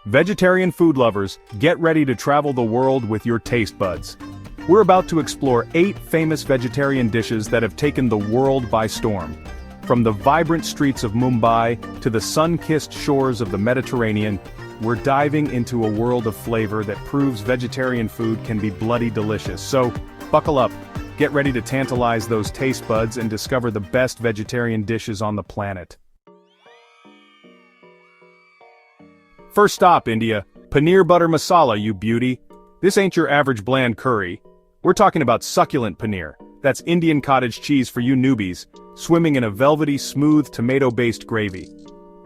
Vegetarian food lovers, get ready to travel the world with your taste buds. We're about to explore 8 famous vegetarian dishes that have taken the world by storm. From the vibrant streets of Mumbai to the sun-kissed shores of the Mediterranean, we're diving into a world of flavor that proves vegetarian food can be bloody delicious. So, buckle up, get ready to tantalize those taste buds and discover the best vegetarian dishes on the planet. First stop, India. Paneer butter masala, you beauty. This ain't your average bland curry. We're talking about succulent paneer. That's Indian cottage cheese for you newbies, swimming in a velvety, smooth, tomato-based gravy.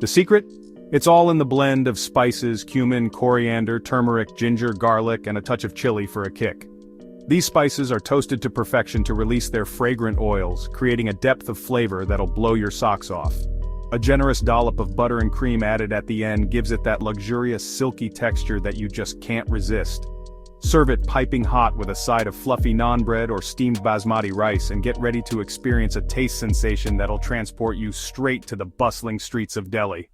The secret? It's all in the blend of spices, cumin, coriander, turmeric, ginger, garlic, and a touch of chili for a kick. These spices are toasted to perfection to release their fragrant oils, creating a depth of flavor that'll blow your socks off. A generous dollop of butter and cream added at the end gives it that luxurious silky texture that you just can't resist. Serve it piping hot with a side of fluffy naan bread or steamed basmati rice and get ready to experience a taste sensation that'll transport you straight to the bustling streets of Delhi.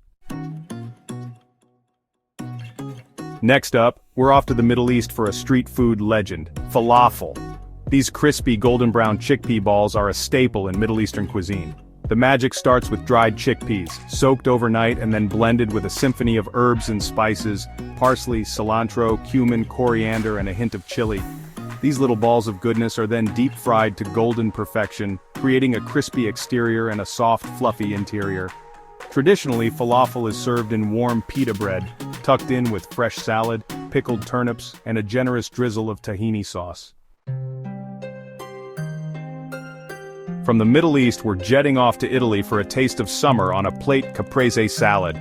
Next up, we're off to the Middle East for a street food legend, falafel. These crispy golden brown chickpea balls are a staple in Middle Eastern cuisine. The magic starts with dried chickpeas, soaked overnight and then blended with a symphony of herbs and spices, parsley, cilantro, cumin, coriander, and a hint of chili. These little balls of goodness are then deep fried to golden perfection, creating a crispy exterior and a soft, fluffy interior. Traditionally, falafel is served in warm pita bread, tucked in with fresh salad, pickled turnips, and a generous drizzle of tahini sauce. From the Middle East, we're jetting off to Italy for a taste of summer on a plate Caprese Salad.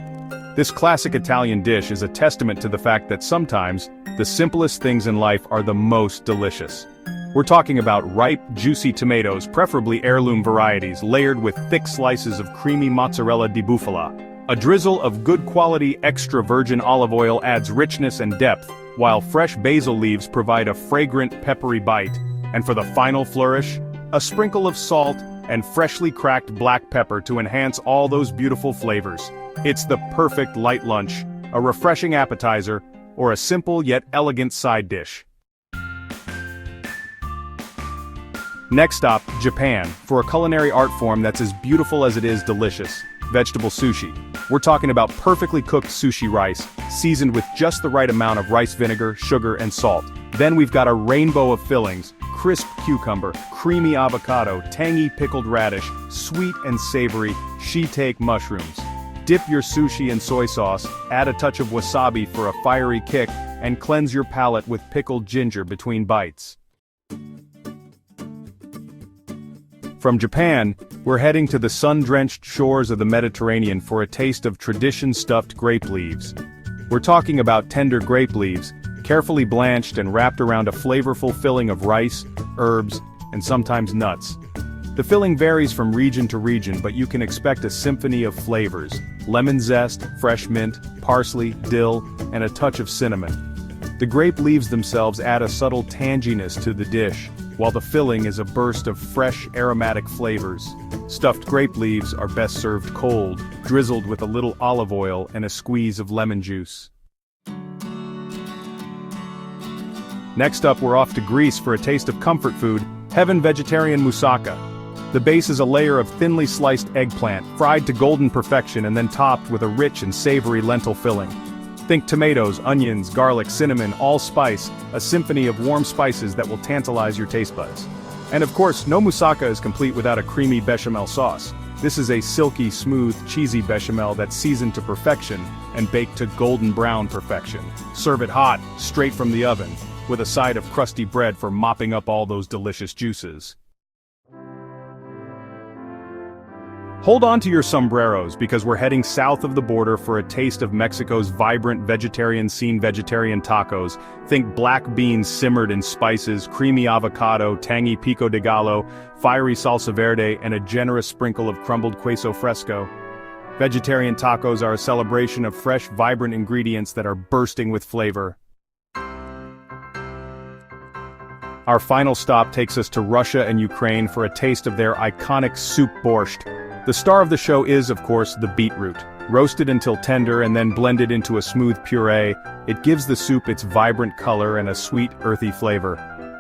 This classic Italian dish is a testament to the fact that sometimes, the simplest things in life are the most delicious. We're talking about ripe, juicy tomatoes, preferably heirloom varieties, layered with thick slices of creamy mozzarella di bufala. A drizzle of good quality extra virgin olive oil adds richness and depth, while fresh basil leaves provide a fragrant, peppery bite. And for the final flourish, a sprinkle of salt and freshly cracked black pepper to enhance all those beautiful flavors. It's the perfect light lunch, a refreshing appetizer, or a simple yet elegant side dish. Next stop, Japan, for a culinary art form that's as beautiful as it is delicious, vegetable sushi. We're talking about perfectly cooked sushi rice, seasoned with just the right amount of rice vinegar, sugar, and salt. Then we've got a rainbow of fillings: crisp cucumber, creamy avocado, tangy pickled radish, sweet and savory shiitake mushrooms. Dip your sushi in soy sauce, add a touch of wasabi for a fiery kick, and cleanse your palate with pickled ginger between bites. From Japan, we're heading to the sun-drenched shores of the Mediterranean for a taste of tradition-stuffed grape leaves. We're talking about tender grape leaves, carefully blanched and wrapped around a flavorful filling of rice, herbs, and sometimes nuts. The filling varies from region to region, but you can expect a symphony of flavors: lemon zest, fresh mint, parsley, dill, and a touch of cinnamon. The grape leaves themselves add a subtle tanginess to the dish, while the filling is a burst of fresh, aromatic flavors. Stuffed grape leaves are best served cold, drizzled with a little olive oil and a squeeze of lemon juice. Next up, we're off to Greece for a taste of comfort food, heaven vegetarian moussaka. The base is a layer of thinly sliced eggplant, fried to golden perfection and then topped with a rich and savory lentil filling. Think tomatoes, onions, garlic, cinnamon, allspice, a symphony of warm spices that will tantalize your taste buds. And of course, no moussaka is complete without a creamy bechamel sauce. This is a silky, smooth, cheesy bechamel that's seasoned to perfection and baked to golden brown perfection. Serve it hot, straight from the oven, with a side of crusty bread for mopping up all those delicious juices. Hold on to your sombreros because we're heading south of the border for a taste of Mexico's vibrant vegetarian scene: vegetarian tacos. Think black beans simmered in spices, creamy avocado, tangy pico de gallo, fiery salsa verde, and a generous sprinkle of crumbled queso fresco. Vegetarian tacos are a celebration of fresh, vibrant ingredients that are bursting with flavor. Our final stop takes us to Russia and Ukraine for a taste of their iconic soup borscht. The star of the show is, of course, the beetroot. Roasted until tender and then blended into a smooth puree, it gives the soup its vibrant color and a sweet, earthy flavor.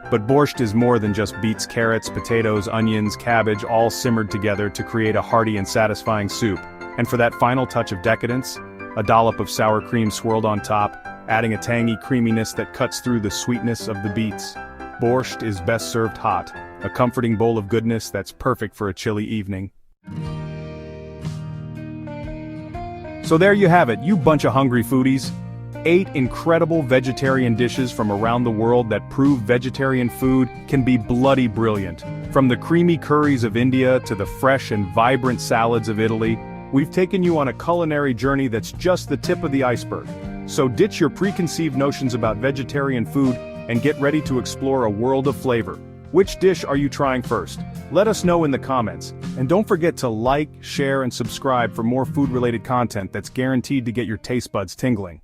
But borscht is more than just beets, carrots, potatoes, onions, cabbage, all simmered together to create a hearty and satisfying soup. And for that final touch of decadence, a dollop of sour cream swirled on top, adding a tangy creaminess that cuts through the sweetness of the beets. Borscht is best served hot, a comforting bowl of goodness that's perfect for a chilly evening. So there you have it, you bunch of hungry foodies. 8 incredible vegetarian dishes from around the world that prove vegetarian food can be bloody brilliant. From the creamy curries of India to the fresh and vibrant salads of Italy, we've taken you on a culinary journey that's just the tip of the iceberg. So ditch your preconceived notions about vegetarian food and get ready to explore a world of flavor. Which dish are you trying first? Let us know in the comments, and don't forget to like, share, and subscribe for more food-related content that's guaranteed to get your taste buds tingling.